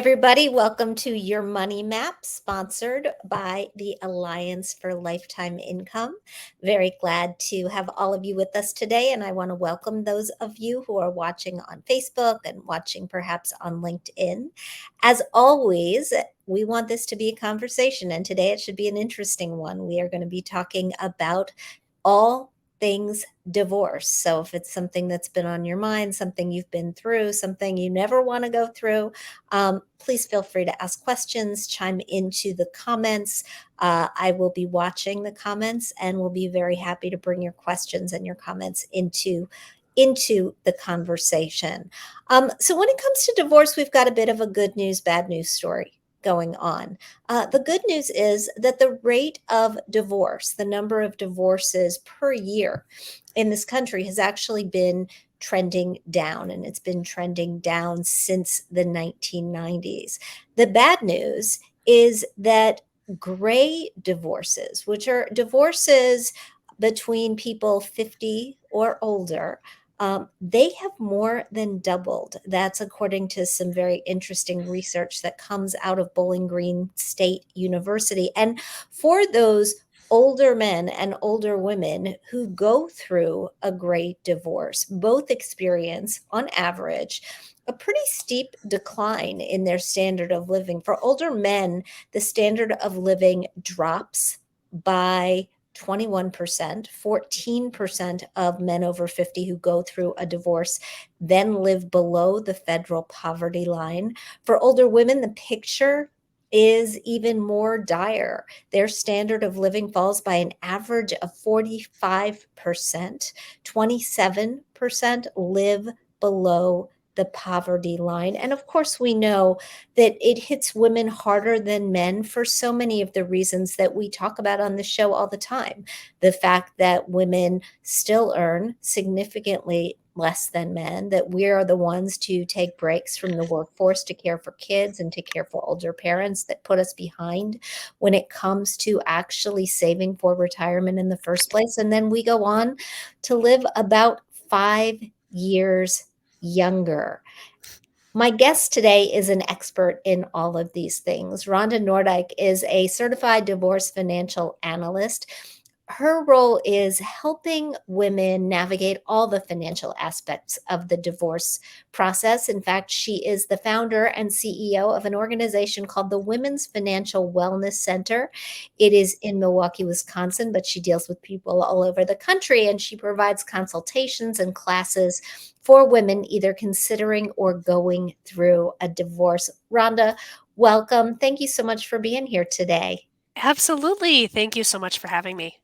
everybody. Welcome to Your Money Map, sponsored by the Alliance for Lifetime Income. Very glad to have all of you with us today, and I want to welcome those of you who are watching on Facebook and watching perhaps on LinkedIn. As always, we want this to be a conversation, and today it should be an interesting one. We are going to be talking about all things divorce. So if it's something that's been on your mind, something you've been through, something you never want to go through, please feel free to ask questions, chime into the comments. I will be watching the comments and will be very happy to bring your questions and your comments into the conversation. So when it comes to divorce, we've got a bit of a good news, bad news story going on. The good news is that the rate of divorce, the number of divorces per year in this country has actually been trending down, and it's been trending down since the 1990s. The bad news is that gray divorces, which are divorces between people 50 or older, they have more than doubled. That's according to some very interesting research that comes out of Bowling Green State University. And for those older men and older women who go through a great divorce, both experience, on average, a pretty steep decline in their standard of living. For older men, the standard of living drops by 21%. 14% of men over 50 who go through a divorce then live below the federal poverty line. For older women, the picture is even more dire. Their standard of living falls by an average of 45%. 27% live below the poverty line. And of course, we know that it hits women harder than men for so many of the reasons that we talk about on the show all the time. The fact that women still earn significantly less than men, that we are the ones to take breaks from the workforce to care for kids and to care for older parents, that put us behind when it comes to actually saving for retirement in the first place. And then we go on to live about 5 years younger. My guest today is an expert in all of these things. Rhonda Noordyk is a certified divorce financial analyst. Her role is helping women navigate all the financial aspects of the divorce process. In fact, she is the founder and CEO of an organization called the Women's Financial Wellness Center. It is in Milwaukee, Wisconsin, but she deals with people all over the country, and she provides consultations and classes for women either considering or going through a divorce. Rhonda, welcome. Thank you so much for being here today. Absolutely. Thank you so much for having me.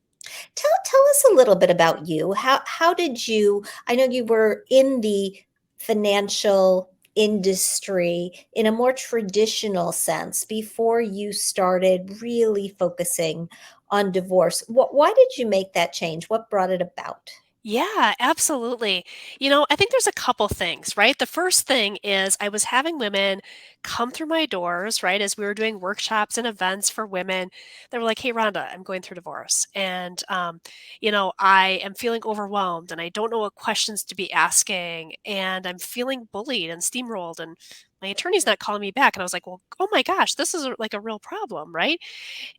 Tell us a little bit about you. How did you, I know you were in the financial industry in a more traditional sense before you started really focusing on divorce. Why did you make that change? What brought it about? Yeah, absolutely. I think there's a couple things, right? The first thing is I was having women come through my doors, right, as we were doing workshops and events for women. They were like, "Hey, Rhonda, I'm going through divorce, and I am feeling overwhelmed, and I don't know what questions to be asking, and I'm feeling bullied and steamrolled, and my attorney's not calling me back." And I was like, "Well, oh my gosh, this is like a real problem, right?"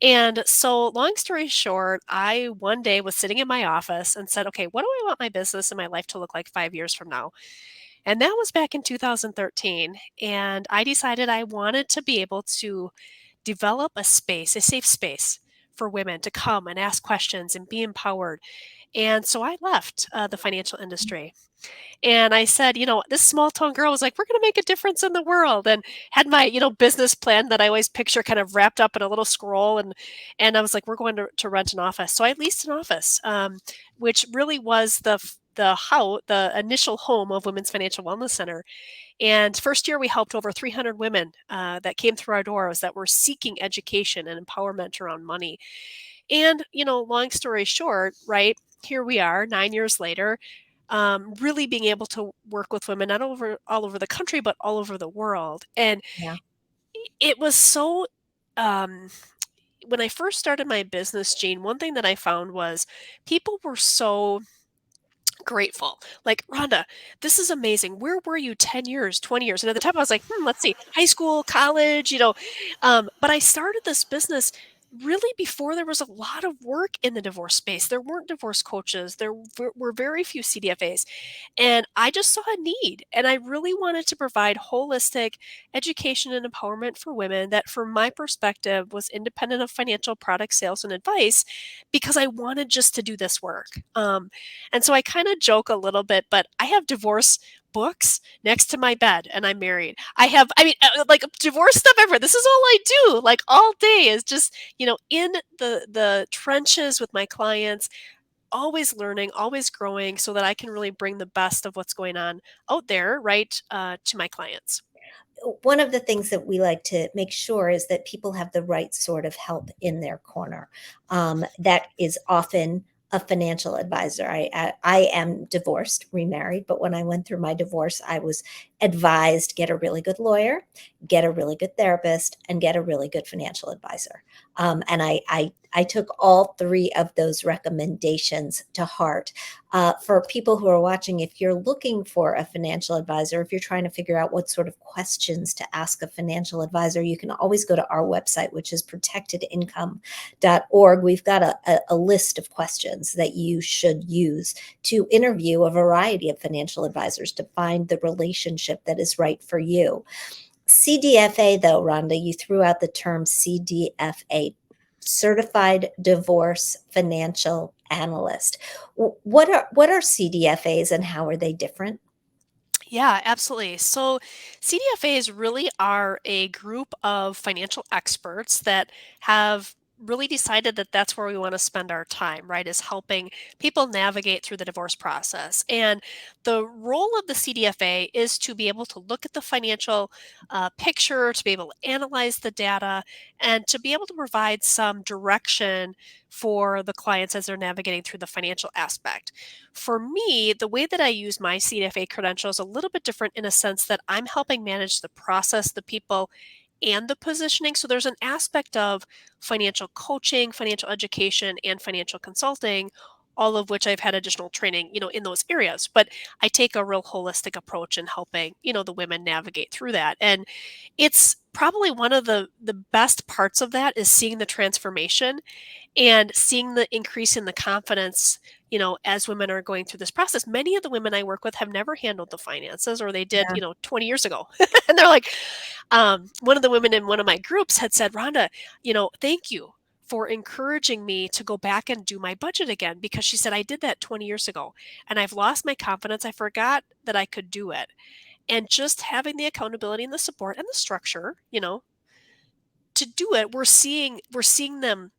And so, long story short, I one day was sitting in my office and said, "Okay, what do I want my business and my life to look like 5 years from now?" And that was back in 2013. And I decided I wanted to be able to develop a space, a safe space for women to come and ask questions and be empowered. And so I left the financial industry. And I said, this small town girl was like, "We're going to make a difference in the world," and had my, business plan that I always picture kind of wrapped up in a little scroll. And I was like, "We're going to rent an office." So I leased an office, which really was the initial home of Women's Financial Wellness Center. And first year we helped over 300 women that came through our doors that were seeking education and empowerment around money. And, long story short, right, here we are 9 years later, really being able to work with women not over all over the country, but all over the world. And Yeah. it was so um, when I first started my business, Jean, one thing that I found was people were so grateful. Like, Rhonda, this is amazing. Where were you 10 years, 20 years? And at the time I was like, let's see, high school, college, but I started this business really before there was a lot of work in the divorce space. There weren't divorce coaches. There were very few CDFAs. And I just saw a need. And I really wanted to provide holistic education and empowerment for women that, from my perspective, was independent of financial product sales and advice because I wanted just to do this work. And so I kind of joke a little bit, but I have divorce books next to my bed and I'm married. Like divorce stuff everywhere. This is all I do. Like all day is just, in the trenches with my clients, always learning, always growing so that I can really bring the best of what's going on out there, right, to my clients. One of the things that we like to make sure is that people have the right sort of help in their corner. That is often a financial advisor. I am divorced, remarried, but when I went through my divorce, I was advised get a really good lawyer, get a really good therapist, and get a really good financial advisor. And I took all three of those recommendations to heart. For people who are watching, if you're looking for a financial advisor, if you're trying to figure out what sort of questions to ask a financial advisor, you can always go to our website, which is protectedincome.org. We've got a list of questions that you should use to interview a variety of financial advisors to find the relationship that is right for you. CDFA, though, Rhonda, you threw out the term CDFA, Certified Divorce Financial Analyst. What are CDFAs and how are they different? Yeah, absolutely. So CDFAs really are a group of financial experts that have really decided that that's where we want to spend our time, right? Is helping people navigate through the divorce process. And the role of the CDFA is to be able to look at the financial picture, to be able to analyze the data, and to be able to provide some direction for the clients as they're navigating through the financial aspect. For me, the way that I use my CDFA credential is a little bit different in a sense that I'm helping manage the process, the people, and the positioning. So there's an aspect of financial coaching, financial education, and financial consulting, all of which I've had additional training, in those areas. But I take a real holistic approach in helping, the women navigate through that. And it's probably one of the best parts of that is seeing the transformation and seeing the increase in the confidence, as women are going through this process. Many of the women I work with have never handled the finances, or they did, Yeah. 20 years ago. And they're like, one of the women in one of my groups had said, Rhonda, thank you for encouraging me to go back and do my budget again, because she said, I did that 20 years ago and I've lost my confidence. I forgot that I could do it. And just having the accountability and the support and the structure, to do it, we're seeing them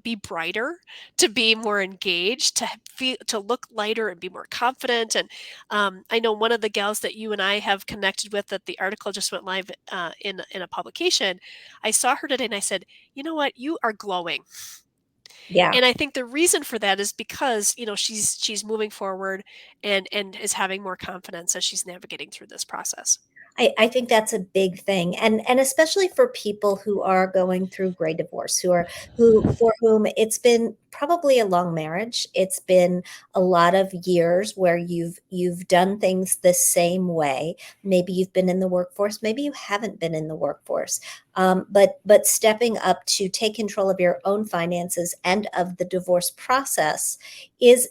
be brighter, to be more engaged, to feel, to look lighter and be more confident. And I know one of the gals that you and I have connected with, that the article just went live in a publication. I saw her today and I said, you know what, you are glowing. Yeah. And I think the reason for that is because she's moving forward and is having more confidence as she's navigating through this process. I think that's a big thing, and especially for people who are going through gray divorce, who for whom it's been probably a long marriage. It's been a lot of years where you've done things the same way. Maybe you've been in the workforce, maybe you haven't been in the workforce. But stepping up to take control of your own finances and of the divorce process is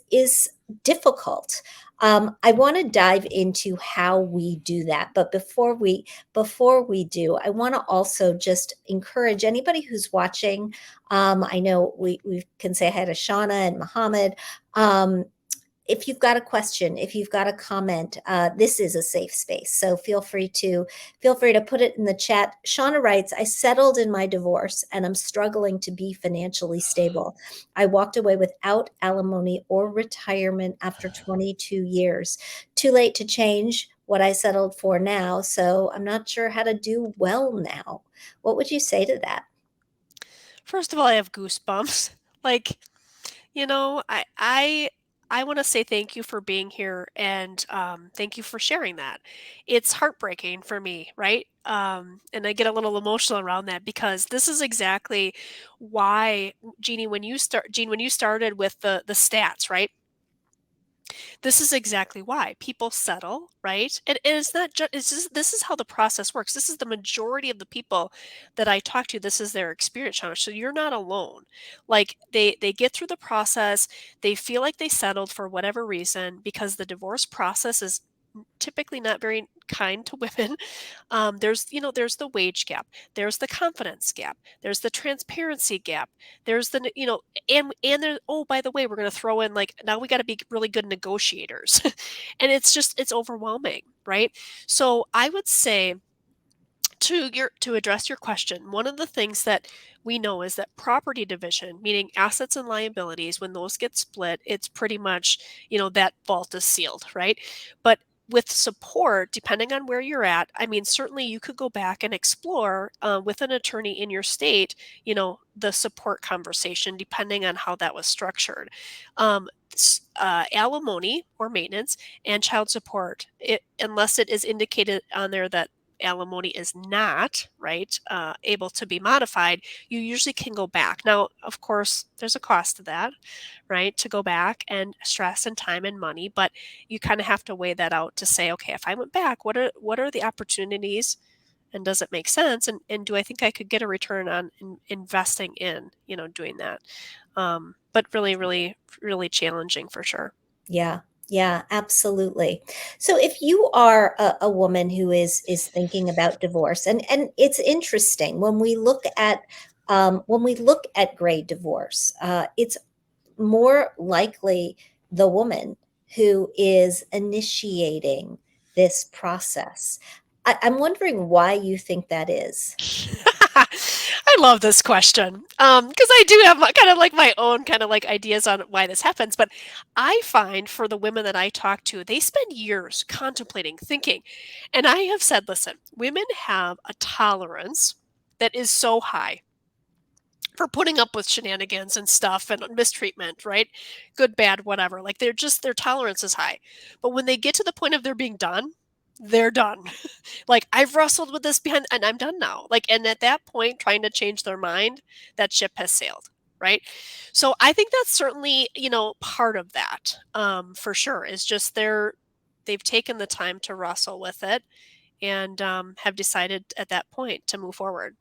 difficult. I want to dive into how we do that, but before we do, I want to also just encourage anybody who's watching. I know we can say hi to Shauna and Muhammad. Um, if you've got a question, if you've got a comment, this is a safe space. So feel free to put it in the chat. Shauna writes, I settled in my divorce and I'm struggling to be financially stable. I walked away without alimony or retirement after 22 years. Too late to change what I settled for now. So I'm not sure how to do well now. What would you say to that? First of all, I have goosebumps. Like, I want to say thank you for being here, and thank you for sharing that. It's heartbreaking for me, right? And I get a little emotional around that because this is exactly why, Jeannie, when you started with the stats, right? This is exactly why people settle, right? And it's not just, it's just, this is how the process works. This is the majority of the people that I talk to. This is their experience, Shauna. So you're not alone. Like they get through the process, they feel like they settled for whatever reason because the divorce process is typically not very kind to women. There's the wage gap, there's the confidence gap, there's the transparency gap, there's and there, oh, by the way, we're going to throw in, like, now we got to be really good negotiators. And it's overwhelming, right? So I would say, to address your question, one of the things that we know is that property division, meaning assets and liabilities, when those get split, it's pretty much, that vault is sealed, right? But with support, depending on where you're at, I mean, certainly you could go back and explore, with an attorney in your state, the support conversation, depending on how that was structured. Alimony or maintenance and child support, unless it is indicated on there that alimony is not right, able to be modified, you usually can go back. Now, of course, there's a cost to that, right? To go back, and stress and time and money, but you kind of have to weigh that out to say, okay, if I went back, what are the opportunities, and does it make sense? And do I think I could get a return on investing in, doing that? But really, really, really challenging for sure. Yeah, yeah, absolutely. So if you are a woman who is thinking about divorce, and it's interesting when we look at gray divorce, it's more likely the woman who is initiating this process. I'm wondering why you think that is. I love this question, because I do have kind of like my own kind of like ideas on why this happens. But I find for the women that I talk to, they spend years contemplating, thinking. And I have said, listen, women have a tolerance that is so high for putting up with shenanigans and stuff and mistreatment, right? Good, bad, whatever. Like, their tolerance is high. But when they get to the point of they're being done, they're done. Like, I've wrestled with this behind, and I'm done now. Like, and at that point, trying to change their mind, that ship has sailed, right? So I think that's certainly, part of that, for sure, is just they've taken the time to wrestle with it, and have decided at that point to move forward.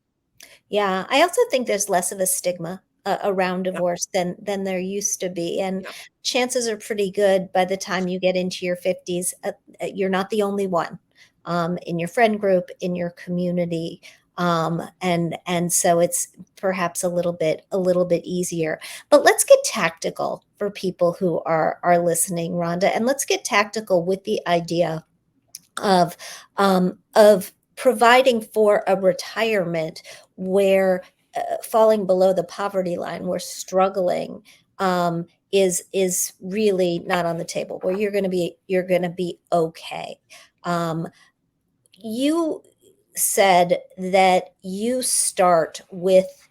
Yeah, I also think there's less of a stigma around Yep. divorce than there used to be, and Yep. chances are pretty good by the time you get into your 50s, you're not the only one in your friend group, in your community, and so it's perhaps a little bit easier. But let's get tactical for people who are listening, Rhonda, and let's get tactical with the idea of providing for a retirement where falling below the poverty line, where struggling is really not on the table, where you're going to be okay. Um, you said that you start with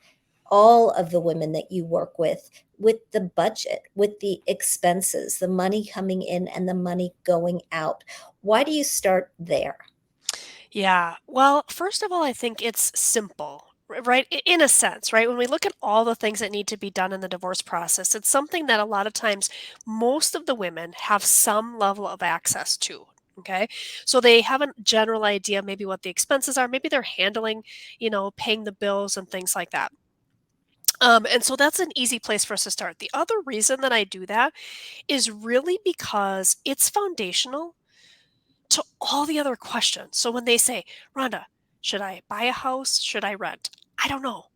all of the women that you work with the budget, with the expenses, the money coming in and the money going out. Why do you start there? Yeah. Well, first of all, I think it's simple, right? In a sense, right? When we look at all the things that need to be done in the divorce process, it's something that a lot of times most of the women have some level of access to. Okay. So they have a general idea, maybe what the expenses are. Maybe they're handling, paying the bills and things like that. And so that's an easy place for us to start. The other reason that I do that is really because it's foundational to all the other questions. So when they say, Rhonda, should I buy a house? Should I rent? I don't know.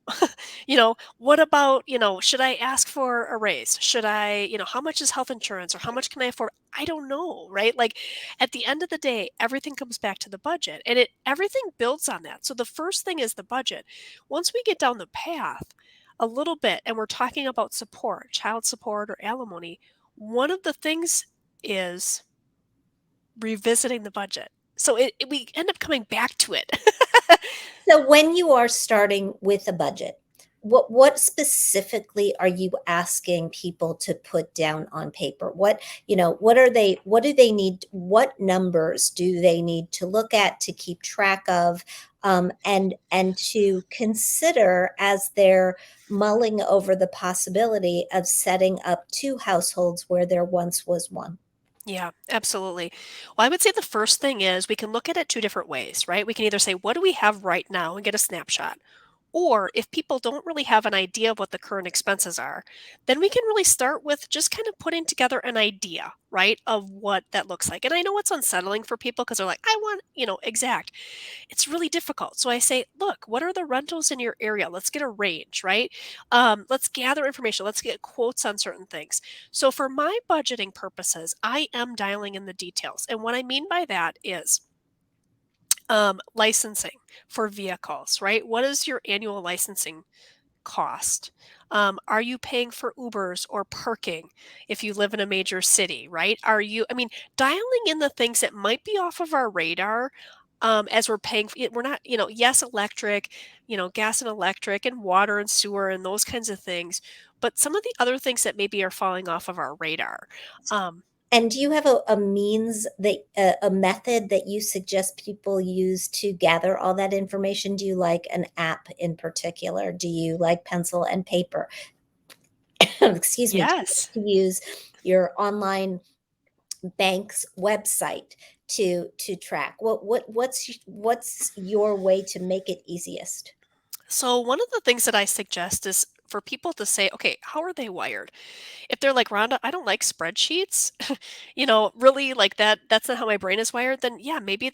What about, should I ask for a raise? Should I, how much is health insurance, or how much can I afford? I don't know, right? Like, at the end of the day, everything comes back to the budget, and everything builds on that. So the first thing is the budget. Once we get down the path a little bit and we're talking about support, child support or alimony, one of the things is revisiting the budget. So we end up coming back to it. So when you are starting with a budget, what specifically are you asking people to put down on paper? What do they need, what numbers do they need to look at, to keep track of, and to consider as they're mulling over the possibility of setting up two households where there once was one? Yeah, absolutely. Well, I would say the first thing is we can look at it two different ways, right? We can either say, what do we have right now and get a snapshot? Or if people don't really have an idea of what the current expenses are, then we can really start with just kind of putting together an idea, right, of what that looks like. And I know it's unsettling for people because they're like, I want, exact. It's really difficult. So I say, look, what are the rentals in your area? Let's get a range, right? Let's gather information. Let's get quotes on certain things. So for my budgeting purposes, I am dialing in the details. And what I mean by that is licensing for vehicles, right? What is your annual licensing cost? Are you paying for Ubers or parking if you live in a major city, right? I mean, dialing in the things that might be off of our radar as we're paying, we're not, yes, electric, gas and electric and water and sewer and those kinds of things, but some of the other things that maybe are falling off of our radar. Um, And do you have a means that a method that you suggest people use to gather all that information? Do you like an app in particular? Do you like pencil and paper? Excuse me. Do you yes. like to use your online bank's website to track? What's your way to make it easiest? So one of the things that I suggest is for people to say, okay, how are they wired? If they're like, Rhonda, I don't like spreadsheets, really like that's not how my brain is wired, then yeah, maybe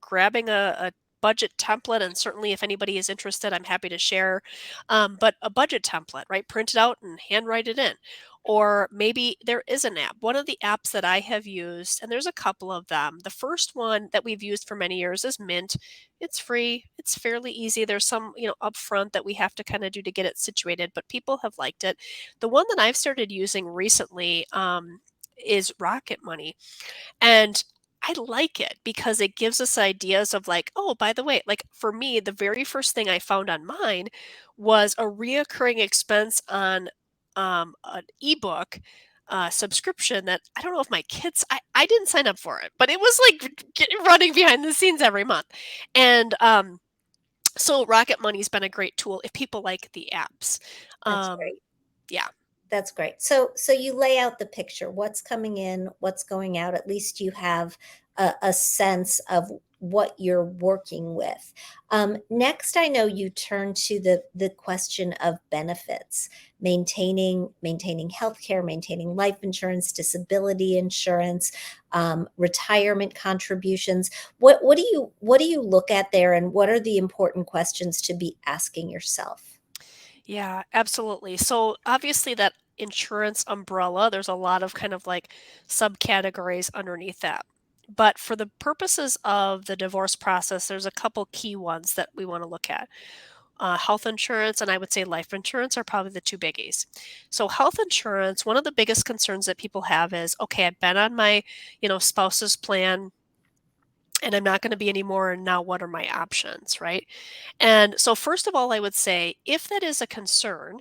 grabbing a budget template, and certainly if anybody is interested, I'm happy to share. But a budget template, right? Print it out and handwrite it in. Or maybe there is an app. One of the apps that I have used, and there's a couple of them. The first one that we've used for many years is Mint. It's free. It's fairly easy. There's some, upfront that we have to kind of do to get it situated, but people have liked it. The one that I've started using recently is Rocket Money. And I like it because it gives us ideas of like, oh, by the way, like for me, the very first thing I found on mine was a reoccurring expense on an ebook subscription that I don't know if my kids, I didn't sign up for it, but it was like running behind the scenes every month. And so Rocket Money's been a great tool if people like the apps. That's Um, great. yeah. That's great. So you lay out the picture, what's coming in, what's going out. At least you have a sense of what you're working with. Next, I know you turn to the question of benefits, maintaining healthcare, maintaining life insurance, disability insurance, retirement contributions. What do you look at there, and what are the important questions to be asking yourself? Yeah, absolutely. So obviously that insurance umbrella, there's a lot of kind of like subcategories underneath that. But for the purposes of the divorce process, there's a couple key ones that we want to look at. Health insurance and I would say life insurance are probably the two biggies. So health insurance, one of the biggest concerns that people have is, okay, I've been on my, spouse's plan and I'm not going to be anymore. And now what are my options, right? And so, first of all, I would say if that is a concern,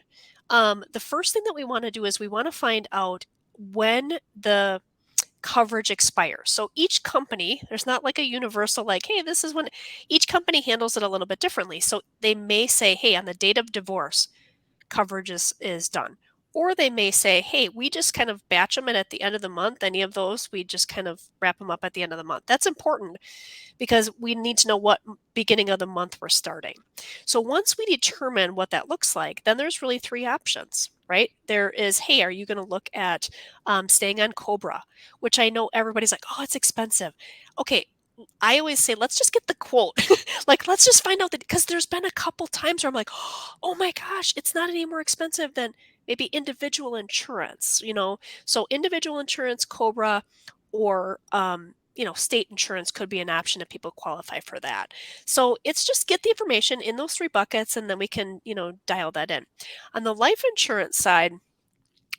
the first thing that we want to do is we want to find out when the coverage expires. So each company, there's not like a universal, like, hey, this is when each company handles it a little bit differently. So they may say, hey, on the date of divorce, coverage is done. Or they may say, hey, we just kind of batch them and at the end of the month, any of those, we just kind of wrap them up at the end of the month. That's important because we need to know what beginning of the month we're starting. So once we determine what that looks like, then there's really three options, right? There is, hey, are you going to look at staying on Cobra, which I know everybody's like, oh, it's expensive. Okay. I always say, let's just get the quote. Like, let's just find out that because there's been a couple times where I'm like, oh my gosh, it's not any more expensive than maybe individual insurance, So individual insurance, Cobra, or state insurance could be an option if people qualify for that. So it's just get the information in those three buckets and then we can, dial that in. On the life insurance side,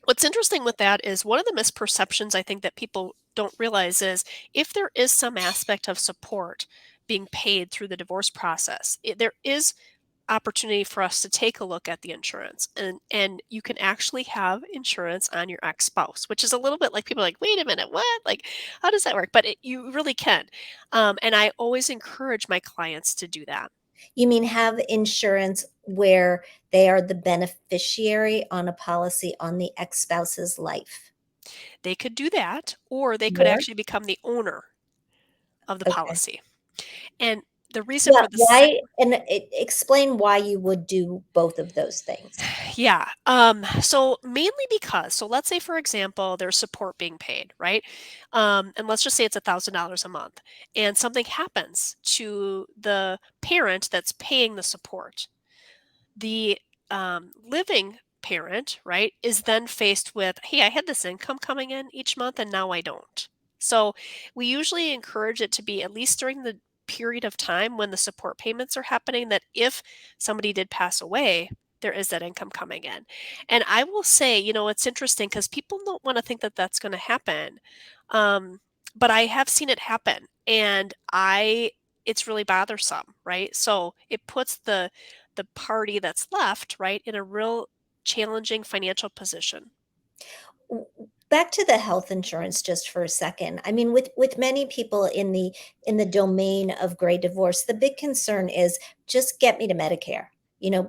what's interesting with that is one of the misperceptions I think that people don't realize is if there is some aspect of support being paid through the divorce process, there is opportunity for us to take a look at the insurance and you can actually have insurance on your ex-spouse, which is a little bit like people are like, wait a minute, what, like how does that work? But you really can, and I always encourage my clients to do that. You mean have insurance where they are the beneficiary on a policy on the ex-spouse's life? They could do that, or they could Or actually become the owner of the okay. policy. And the reason Yeah, for the sec why and e explain why you would do both of those things. Yeah. So mainly because, so let's say for example, there's support being paid, right? And let's just say it's $1,000 a month, and something happens to the parent that's paying the support. The living parent, right, is then faced with, hey, I had this income coming in each month and now I don't. So we usually encourage it to be at least during the period of time when the support payments are happening, that if somebody did pass away, there is that income coming in. And I will say, it's interesting because people don't want to think that that's going to happen. Um, but I have seen it happen, and it's really bothersome, right? So it puts the party that's left, right, in a real challenging financial position. Back to the health insurance just for a second. I mean, with many people in the domain of gray divorce, the big concern is just get me to Medicare.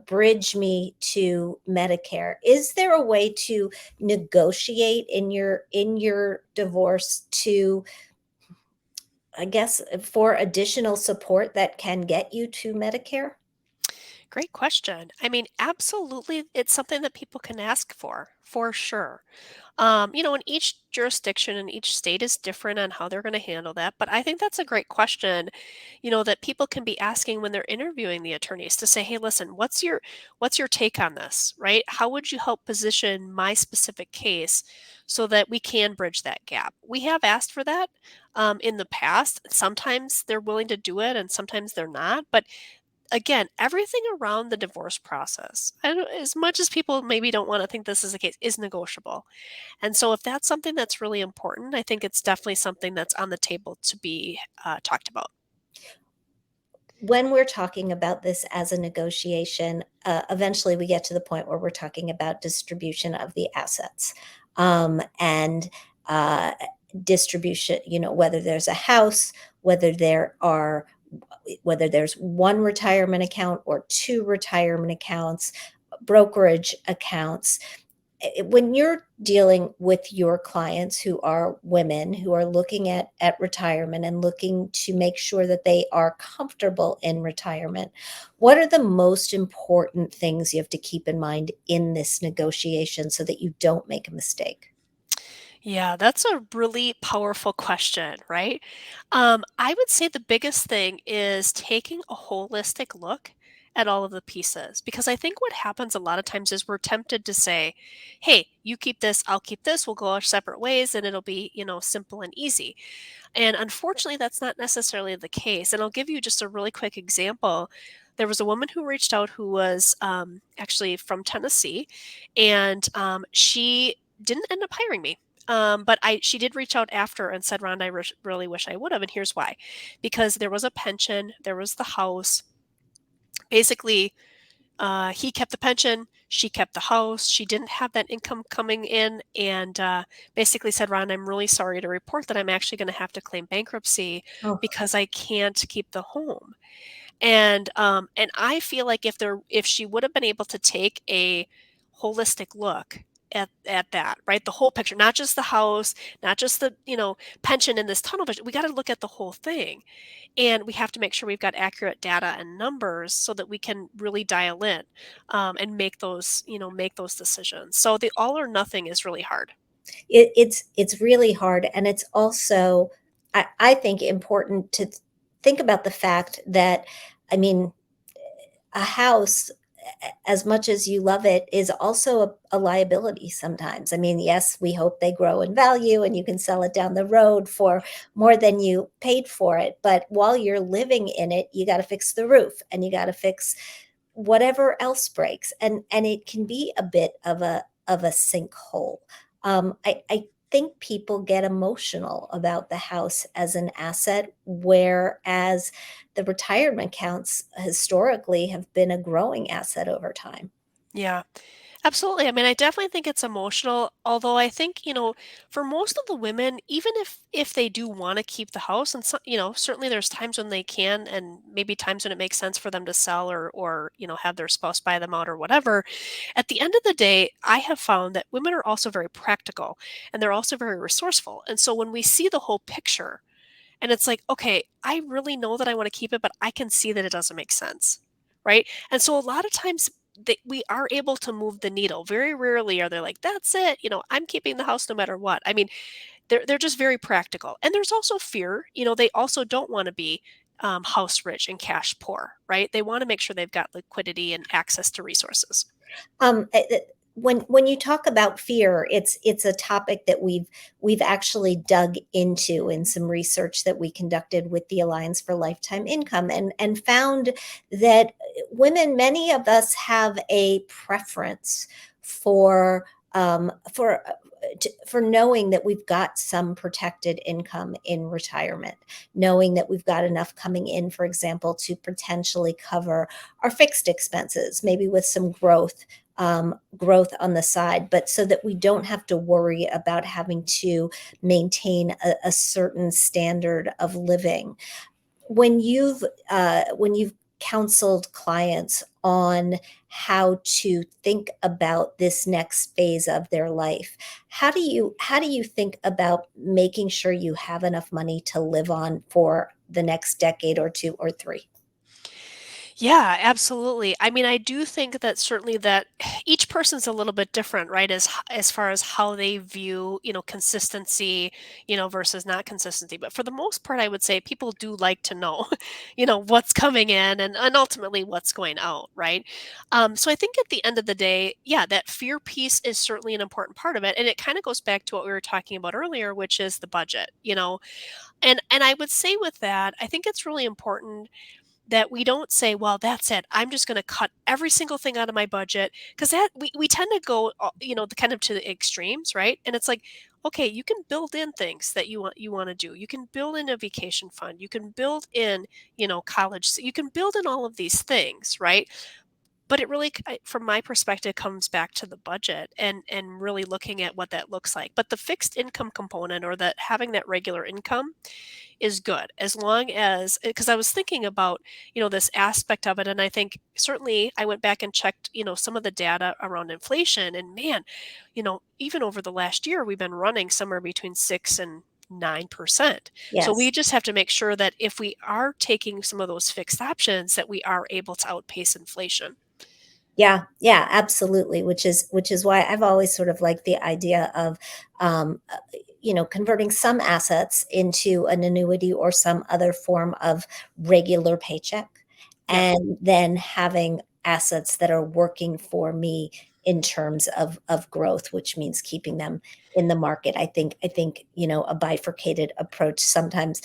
Bridge me to Medicare. Is there a way to negotiate in your divorce to, I guess, for additional support that can get you to Medicare? Great question. I mean, absolutely, it's something that people can ask for sure. And each jurisdiction and each state is different on how they're going to handle that. But I think that's a great question, that people can be asking when they're interviewing the attorneys, to say, hey, listen, what's your take on this, right? How would you help position my specific case so that we can bridge that gap? We have asked for that in the past. Sometimes they're willing to do it, and sometimes they're not. But again, everything around the divorce process, as much as people maybe don't want to think this is the case, is negotiable. And so, if that's something that's really important, I think it's definitely something that's on the table to be talked about. When we're talking about this as a negotiation, eventually we get to the point where we're talking about distribution of the assets, and distribution. Whether there's a house, whether there are whether there's one retirement account or two retirement accounts, brokerage accounts. When you're dealing with your clients who are women who are looking at retirement and looking to make sure that they are comfortable in retirement, what are the most important things you have to keep in mind in this negotiation so that you don't make a mistake? Yeah, that's a really powerful question, right? I would say the biggest thing is taking a holistic look at all of the pieces, because I think what happens a lot of times is we're tempted to say, hey, you keep this, I'll keep this, we'll go our separate ways, and it'll be, simple and easy. And unfortunately, that's not necessarily the case. And I'll give you just a really quick example. There was a woman who reached out who was actually from Tennessee, and she didn't end up hiring me. But she did reach out after and said, "Rhonda, I really wish I would have." And here's why: because there was a pension, there was the house. Basically, he kept the pension, she kept the house. She didn't have that income coming in, and basically said, "Ron, I'm really sorry to report that I'm actually going to have to claim bankruptcy Oh, because I can't keep the home." And I feel like if she would have been able to take a holistic look at that, right, the whole picture, not just the house, not just the pension in this tunnel vision. We got to look at the whole thing, and we have to make sure we've got accurate data and numbers so that we can really dial in, and make those decisions. So the all or nothing is really hard. it's really hard, and it's also, I think, important to think about the fact that, I mean, a house, as much as you love it, is also a liability sometimes. I mean, yes, we hope they grow in value and you can sell it down the road for more than you paid for it. But while you're living in it, you got to fix the roof and you got to fix whatever else breaks. And it can be a bit of a sinkhole. I think people get emotional about the house as an asset, whereas the retirement accounts historically have been a growing asset over time. Yeah. Absolutely. I mean, I definitely think it's emotional, although I think, for most of the women, even if they do want to keep the house and so, certainly there's times when they can and maybe times when it makes sense for them to sell or have their spouse buy them out or whatever. At the end of the day, I have found that women are also very practical and they're also very resourceful. And so when we see the whole picture, and it's like, okay, I really know that I want to keep it, but I can see that it doesn't make sense. Right. And so a lot of times we are able to move the needle. Very rarely are they like, that's it. I'm keeping the house no matter what. I mean, they're just very practical. And there's also fear. They also don't want to be house rich and cash poor. Right. They want to make sure they've got liquidity and access to resources. When you talk about fear, it's a topic that we've actually dug into in some research that we conducted with the Alliance for Lifetime Income, and found that women, many of us have a preference for for knowing that we've got some protected income in retirement, knowing that we've got enough coming in, for example, to potentially cover our fixed expenses, maybe with some growth on the side, but so that we don't have to worry about having to maintain a certain standard of living. When you've counseled clients on how to think about this next phase of their life, how do you think about making sure you have enough money to live on for the next decade or two or three? Yeah, absolutely. I mean, I do think that certainly that each person's a little bit different, right? As far as how they view, consistency, versus not consistency. But for the most part, I would say people do like to know, what's coming in and ultimately what's going out, right? So I think at the end of the day, yeah, that fear piece is certainly an important part of it, and it kind of goes back to what we were talking about earlier, which is the budget, and I would say with that, I think it's really important that we don't say, well, that's it. I'm just going to cut every single thing out of my budget. Cause that we tend to go, the kind of to the extremes. Right. And it's like, okay, you can build in things that you want to do. You can build in a vacation fund. You can build in, college. You can build in all of these things. Right. But it really, from my perspective, comes back to the budget and really looking at what that looks like. But the fixed income component or that having that regular income is good as long as because I was thinking about, this aspect of it, and I think certainly I went back and checked, some of the data around inflation, and man, even over the last year we've been running somewhere between 6 and 9%. So we Yes. just have to make sure that if we are taking some of those fixed options that we are able to outpace inflation. Yeah, yeah, absolutely. Which is why I've always sort of liked the idea of, um, uh, converting some assets into an annuity or some other form of regular paycheck, Yep. and then having assets that are working for me in terms of growth, which means keeping them in the market. I think a bifurcated approach sometimes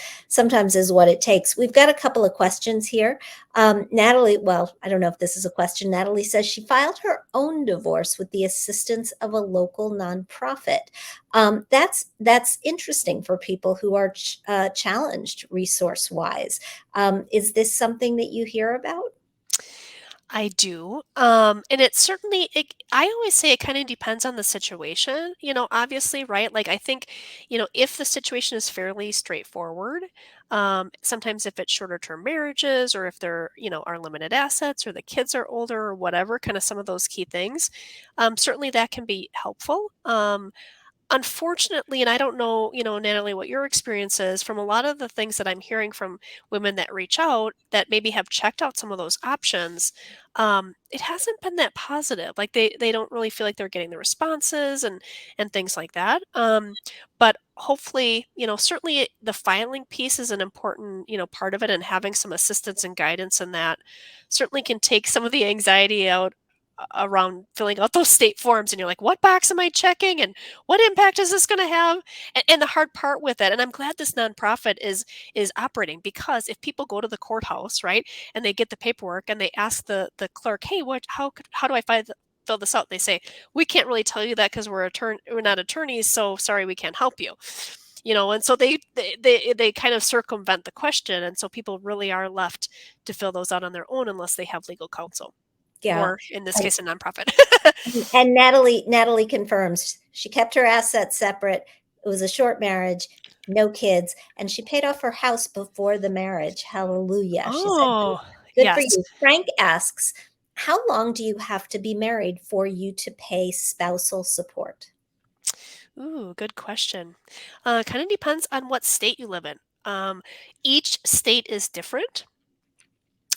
is what it takes. We've got a couple of questions here. Natalie, well, I don't know if this is a question. Natalie says she filed her own divorce with the assistance of a local nonprofit. That's interesting for people who are challenged resource wise. Is this something that you hear about? I do. And it certainly, I always say it kind of depends on the situation, obviously, right? Like, I think, if the situation is fairly straightforward, sometimes if it's shorter term marriages or if there, are limited assets or the kids are older or whatever, kind of some of those key things, certainly that can be helpful. Unfortunately, and I don't know, Natalie, what your experience is from a lot of the things that I'm hearing from women that reach out that maybe have checked out some of those options, it hasn't been that positive. Like they don't really feel like they're getting the responses and things like that. But hopefully, certainly the filing piece is an important, part of it, and having some assistance and guidance in that certainly can take some of the anxiety out around filling out those state forms and you're like, what box am I checking and what impact is this going to have? And the hard part with it, and I'm glad this nonprofit is operating, because if people go to the courthouse, right, and they get the paperwork and they ask the clerk, hey, how do I fill this out? They say, we can't really tell you that because we're not attorneys, so sorry, we can't help you. And so they kind of circumvent the question, and so people really are left to fill those out on their own unless they have legal counsel. Yeah. or in this And, case, a nonprofit. and Natalie confirms she kept her assets separate. It was a short marriage, no kids, and she paid off her house before the marriage. Hallelujah. She said, Oh, good for yes. you. Frank asks, how long do you have to be married for you to pay spousal support? Ooh, good question. Kind of depends on what state you live in. Um, each state is different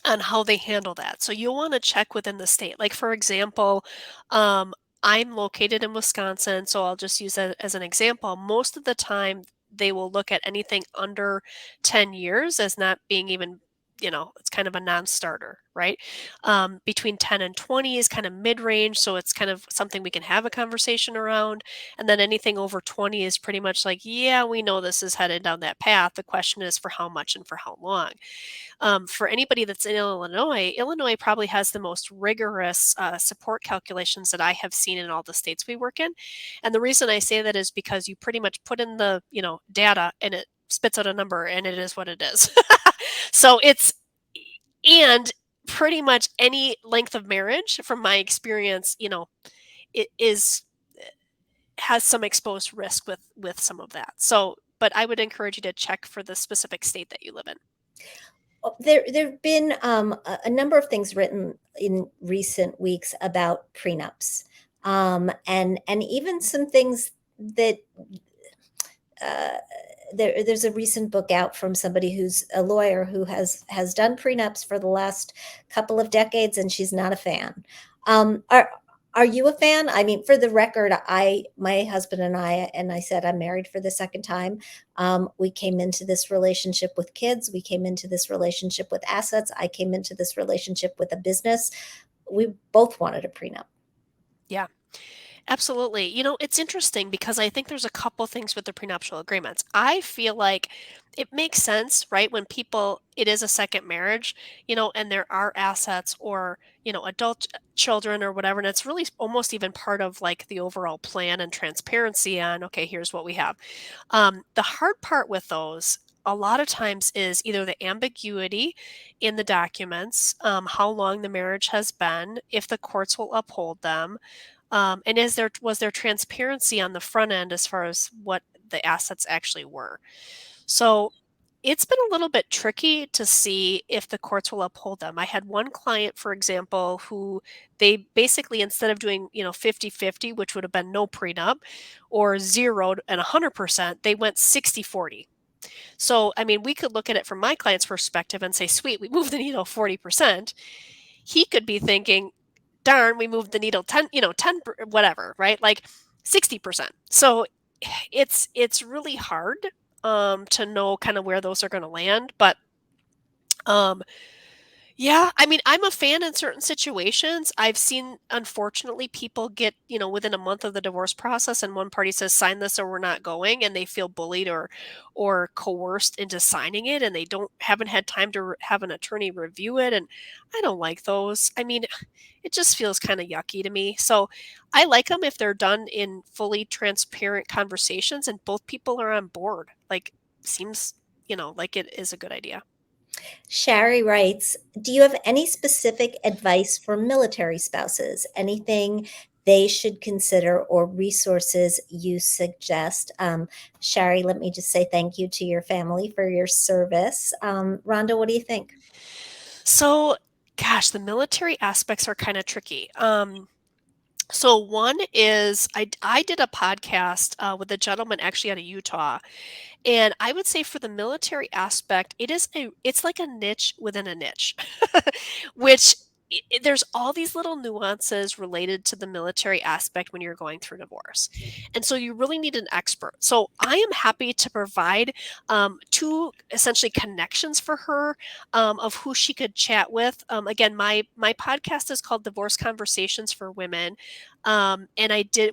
on how they handle that. So you'll want to check within the state. Like for example, um, I'm located in Wisconsin, so I'll just use that as an example. Most of the time, they will look at anything under 10 years as not being even, it's kind of a non-starter, right? Between 10 and 20 is kind of mid-range, so it's kind of something we can have a conversation around. And then anything over 20 is pretty much like, yeah, we know this is headed down that path. The question is for how much and for how long. For anybody that's in Illinois, Illinois probably has the most rigorous support calculations that I have seen in all the states we work in. And the reason I say that is because you pretty much put in the data and it spits out a number and it is what it is. So and pretty much any length of marriage, from my experience, it is has some exposed risk with some of that. So, but I would encourage you to check for the specific state that you live in. There've been a number of things written in recent weeks about prenups, and even some things that uh, there's a recent book out from somebody who's a lawyer who has done prenups for the last couple of decades, and she's not a fan. Are you a fan? I mean, for the record, my husband and I said I'm married for the second time. We came into this relationship with kids. We came into this relationship with assets. I came into this relationship with a business. We both wanted a prenup. Yeah. Absolutely. It's interesting because I think there's a couple things with the prenuptial agreements. I feel like it makes sense, right? When it is a second marriage, and there are assets or, adult children or whatever. And it's really almost even part of like the overall plan and transparency on, okay, here's what we have. The hard part with those, a lot of times, is either the ambiguity in the documents, how long the marriage has been, if the courts will uphold them, and was there transparency on the front end as far as what the assets actually were? So it's been a little bit tricky to see if the courts will uphold them. I had one client, for example, who they basically, instead of doing, 50-50, which would have been no prenup, or 0 and 100%, they went 60-40. So, I mean, we could look at it from my client's perspective and say, sweet, we moved the needle 40%. He could be thinking, darn, we moved the needle 10, 10, whatever, right? Like 60%. So it's really hard to know kind of where those are going to land. But um, yeah, I mean, I'm a fan in certain situations. I've seen, unfortunately, people get, within a month of the divorce process and one party says, sign this or we're not going, and they feel bullied or coerced into signing it, and they haven't had time to have an attorney review it. And I don't like those. I mean, it just feels kind of yucky to me. So I like them if they're done in fully transparent conversations and both people are on board. Like, seems, like it is a good idea. Shari writes, do you have any specific advice for military spouses? Anything they should consider or resources you suggest? Shari, let me just say thank you to your family for your service. Rhonda, what do you think? So, gosh, the military aspects are kind of tricky. So one is I did a podcast with a gentleman actually out of Utah, and I would say for the military aspect, it's like a niche within a niche, which there's all these little nuances related to the military aspect when you're going through divorce. And so you really need an expert. So I am happy to provide two essentially connections for her of who she could chat with. Again, my podcast is called Divorce Conversations for Women. And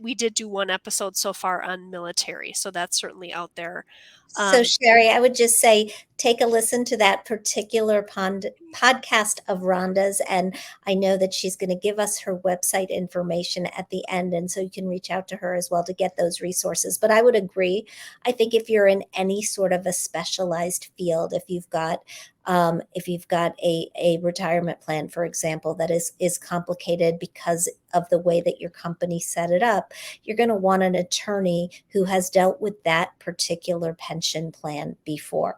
we did do one episode so far on military. So that's certainly out there. So, Um, Sherry, I would just say take a listen to that particular podcast of Rhonda's. And I know that she's going to give us her website information at the end. And so you can reach out to her as well to get those resources. But I would agree. I think if you're in any sort of a specialized field, if you've got If you've got a retirement plan, for example, that is complicated because of the way that your company set it up, you're going to want an attorney who has dealt with that particular pension plan before,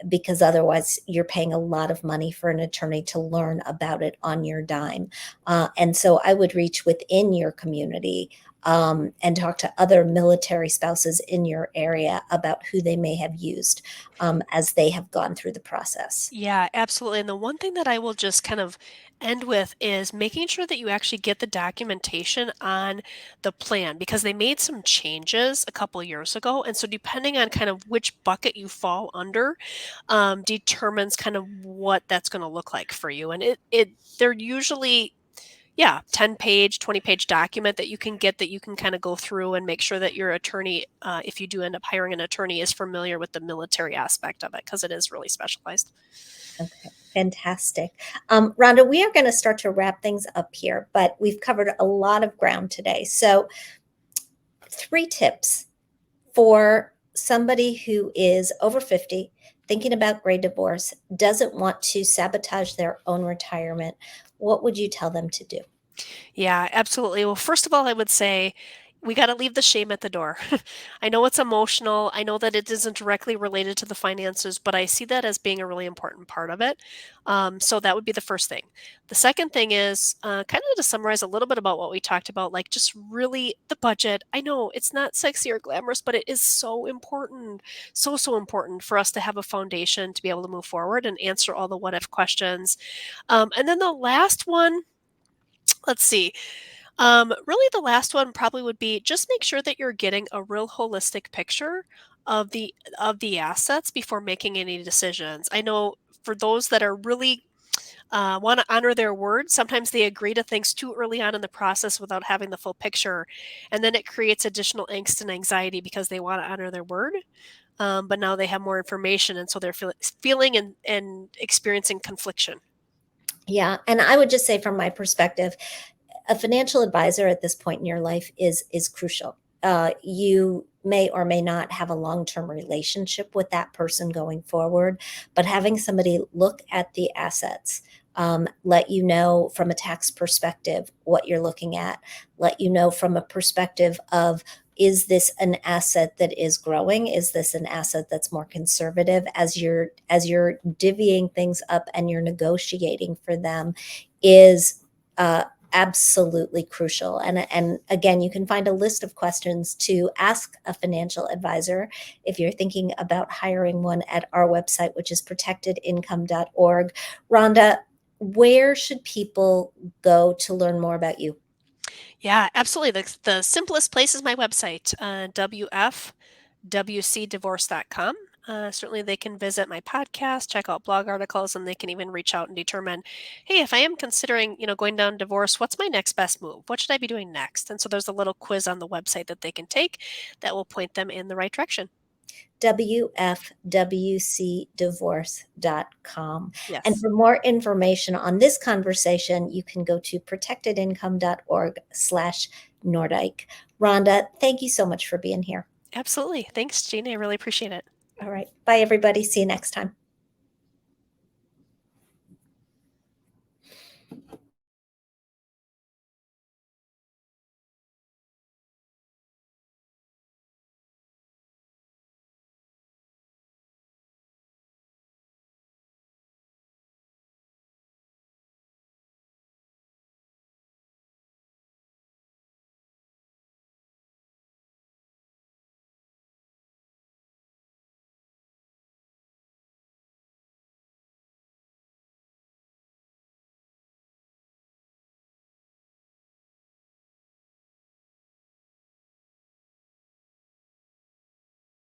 because otherwise you're paying a lot of money for an attorney to learn about it on your dime. And so I would reach within your community, and talk to other military spouses in your area about who they may have used, as they have gone through the process. Yeah, absolutely. And the one thing that I will just kind of end with is making sure that you actually get the documentation on the plan because they made some changes a couple years ago. And so, depending on kind of which bucket you fall under, determines kind of what that's going to look like for you. And they're usually, yeah, 10-page, 20-page document that you can get that you can kind of go through and make sure that your attorney, if you do end up hiring an attorney, is familiar with the military aspect of it because it is really specialized. Okay, fantastic. Rhonda, we are going to start to wrap things up here, but we've covered a lot of ground today. So, 3 tips for somebody who is over 50, thinking about gray divorce, doesn't want to sabotage their own retirement. What would you tell them to do? Yeah, absolutely. Well, first of all, I would say we got to leave the shame at the door. I know it's emotional. I know that it isn't directly related to the finances, but I see that as being a really important part of it. So that would be the first thing. The second thing is kind of to summarize a little bit about what we talked about, like just really the budget. I know it's not sexy or glamorous, but it is so important. So, so important for us to have a foundation to be able to move forward and answer all the what if questions. And then the last one, let's see. Really, the last one probably would be just make sure that you're getting a real holistic picture of the assets before making any decisions. I know for those that are really want to honor their word, sometimes they agree to things too early on in the process without having the full picture, and then it creates additional angst and anxiety because they want to honor their word. But now they have more information, and so they're feeling and experiencing confliction. Yeah, and I would just say from my perspective, a financial advisor at this point in your life is crucial. You may or may not have a long-term relationship with that person going forward, but having somebody look at the assets, let you know from a tax perspective what you're looking at, let you know from a perspective of, is this an asset that is growing? Is this an asset that's more conservative? As you're divvying things up and you're negotiating for them, is absolutely crucial. And again, you can find a list of questions to ask a financial advisor if you're thinking about hiring one at our website, which is protectedincome.org. Rhonda, where should people go to learn more about you? Yeah, absolutely. The simplest place is my website, wfwcdivorce.com. Certainly, they can visit my podcast, check out blog articles, and they can even reach out and determine, hey, if I am considering, going down divorce, what's my next best move? What should I be doing next? And so there's a little quiz on the website that they can take that will point them in the right direction. wfwcdivorce.com. And Yes, for more information on this conversation, you can go to protectedincome.org/Noordyk. Rhonda, thank you so much for being here. absolutely. Thanks, Jean. I really appreciate it. All right. Bye, everybody. See you next time.